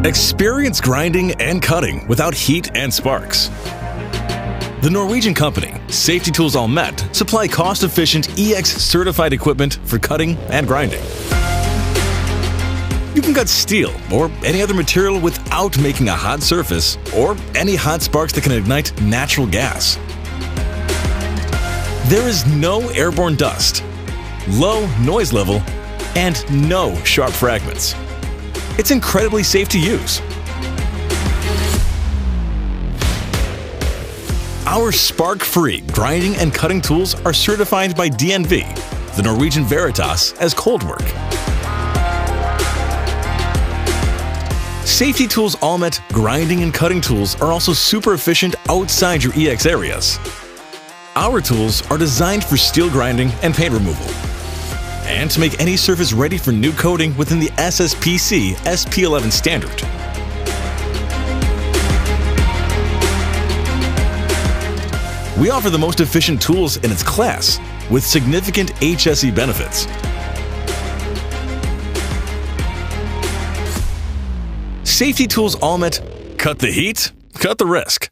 Experience grinding and cutting without heat and sparks. The Norwegian company, Safety Tools Allmet, supply cost-efficient EX-certified equipment for cutting and grinding. You can cut steel or any other material without making a hot surface or any hot sparks that can ignite natural gas. There is no airborne dust, low noise level, and no sharp fragments. It's incredibly safe to use. Our spark-free grinding and cutting tools are certified by DNV, the Norwegian Veritas, as cold work. Safety Tools Allmet grinding and cutting tools are also super efficient outside your EX areas. Our tools are designed for steel grinding and paint removal, and to make any surface ready for new coating within the SSPC SP11 standard. We offer the most efficient tools in its class with significant HSE benefits. Safety Tools Allmet, cut the heat, cut the risk.